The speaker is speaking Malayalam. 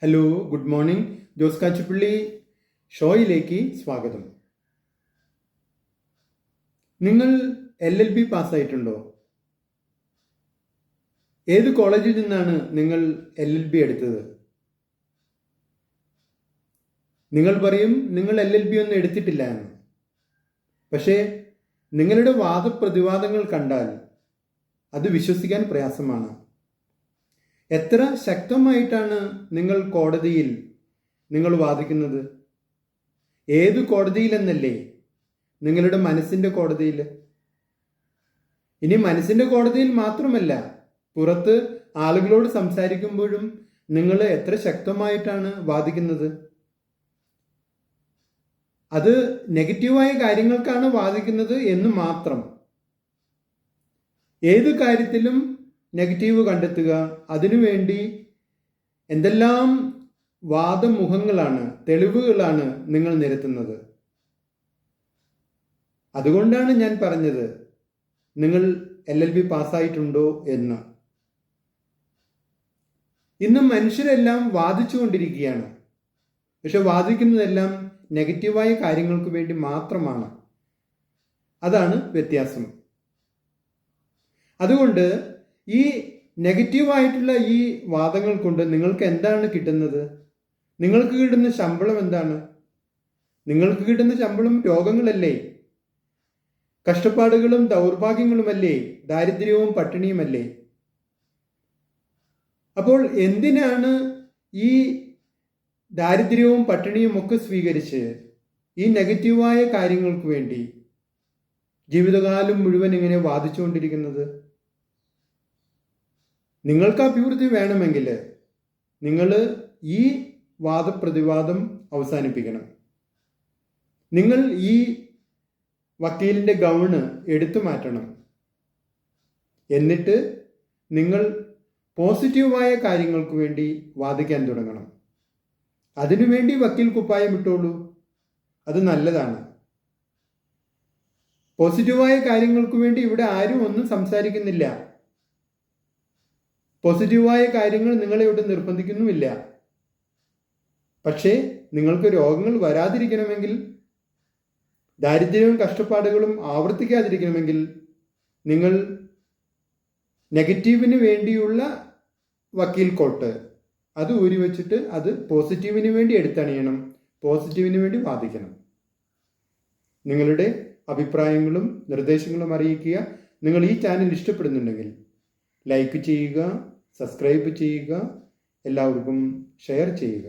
Hello, good morning. Jose Kachippally ഷോയിലേക്ക് സ്വാഗതം. നിങ്ങൾ LLB പാസ്സായിട്ടുണ്ടോ? ഏത് കോളേജിൽ നിന്നാണ് നിങ്ങൾ LLB എടുത്തത്? നിങ്ങൾ പറയും നിങ്ങൾ LLB ഒന്നും എടുത്തിട്ടില്ല എന്ന്. പക്ഷേ നിങ്ങളുടെ വാദപ്രതിവാദങ്ങൾ കണ്ടാൽ അത് വിശ്വസിക്കാൻ പ്രയാസമാണ്. എത്ര ശക്തമായിട്ടാണ് നിങ്ങൾ കോടതിയിൽ നിങ്ങൾ വാദിക്കുന്നത്? ഏത് കോടതിയിലെന്നല്ലേ? നിങ്ങളുടെ മനസ്സിൻ്റെ കോടതിയിൽ. ഇനി മനസ്സിൻ്റെ കോടതിയിൽ മാത്രമല്ല, പുറത്ത് ആളുകളോട് സംസാരിക്കുമ്പോഴും നിങ്ങൾ എത്ര ശക്തമായിട്ടാണ് വാദിക്കുന്നത്? അത് നെഗറ്റീവായ കാര്യങ്ങൾക്കാണ് വാദിക്കുന്നത് എന്ന് മാത്രം. ഏത് കാര്യത്തിലും നെഗറ്റീവ് കണ്ടെത്തുക, അതിനുവേണ്ടി എന്തെല്ലാം വാദമുഖങ്ങളാണ്, തെളിവുകളാണ് നിങ്ങൾ നിരത്തുന്നത്. അതുകൊണ്ടാണ് ഞാൻ പറഞ്ഞത് നിങ്ങൾ LLB പാസ്സായിട്ടുണ്ടോ എന്ന്. ഇന്നും മനുഷ്യരെല്ലാം വാദിച്ചുകൊണ്ടിരിക്കുകയാണ്. പക്ഷെ വാദിക്കുന്നതെല്ലാം നെഗറ്റീവായ കാര്യങ്ങൾക്ക് വേണ്ടി മാത്രമാണ്. അതാണ് വ്യത്യാസം. അതുകൊണ്ട് ഈ നെഗറ്റീവായിട്ടുള്ള ഈ വാദങ്ങൾ കൊണ്ട് നിങ്ങൾക്ക് എന്താണ് കിട്ടുന്നത്? നിങ്ങൾക്ക് കിട്ടുന്ന ശമ്പളം എന്താണ്? നിങ്ങൾക്ക് കിട്ടുന്ന ശമ്പളം രോഗങ്ങളല്ലേ, കഷ്ടപ്പാടുകളും ദൗർഭാഗ്യങ്ങളുമല്ലേ, ദാരിദ്ര്യവും പട്ടിണിയുമല്ലേ? അപ്പോൾ എന്തിനാണ് ഈ ദാരിദ്ര്യവും പട്ടിണിയും ഒക്കെ സ്വീകരിച്ച് ഈ നെഗറ്റീവായ കാര്യങ്ങൾക്ക് വേണ്ടി ജീവിതകാലം മുഴുവൻ ഇങ്ങനെ വാദിച്ചുകൊണ്ടിരിക്കുന്നത്? നിങ്ങൾക്ക് അഭിവൃദ്ധി വേണമെങ്കിൽ നിങ്ങൾ ഈ വാദപ്രതിവാദം അവസാനിപ്പിക്കണം. നിങ്ങൾ ഈ വക്കീലിൻ്റെ ഗൗണ് എടുത്തു മാറ്റണം. എന്നിട്ട് നിങ്ങൾ പോസിറ്റീവായ കാര്യങ്ങൾക്ക് വേണ്ടി വാദിക്കാൻ തുടങ്ങണം. അതിനുവേണ്ടി വക്കീൽ കുപ്പായം ഇട്ടോളൂ, അത് നല്ലതാണ്. പോസിറ്റീവായ കാര്യങ്ങൾക്ക് വേണ്ടി ഇവിടെ ആരും ഒന്നും സംസാരിക്കുന്നില്ല. പോസിറ്റീവായ കാര്യങ്ങൾ നിങ്ങളെ ഇവിടെ നിർബന്ധിക്കുന്നുമില്ല. പക്ഷേ നിങ്ങൾക്ക് രോഗങ്ങൾ വരാതിരിക്കണമെങ്കിൽ, ദാരിദ്ര്യവും കഷ്ടപ്പാടുകളും ആവർത്തിക്കാതിരിക്കണമെങ്കിൽ നിങ്ങൾ നെഗറ്റീവിന് വേണ്ടിയുള്ള വക്കീൽ കോട്ട് അത് ഊരി വെച്ചിട്ട് അത് പോസിറ്റീവിന് വേണ്ടി എടുത്തണിയണം, പോസിറ്റീവിന് വേണ്ടി വാദിക്കണം. നിങ്ങളുടെ അഭിപ്രായങ്ങളും നിർദ്ദേശങ്ങളും അറിയിക്കുക. നിങ്ങൾ ഈ ചാനൽ ഇഷ്ടപ്പെടുന്നുണ്ടെങ്കിൽ ലൈക്ക് ചെയ്യുക, സബ്സ്ക്രൈബ് ചെയ്യുക, എല്ലാവർക്കും ഷെയർ ചെയ്യുക.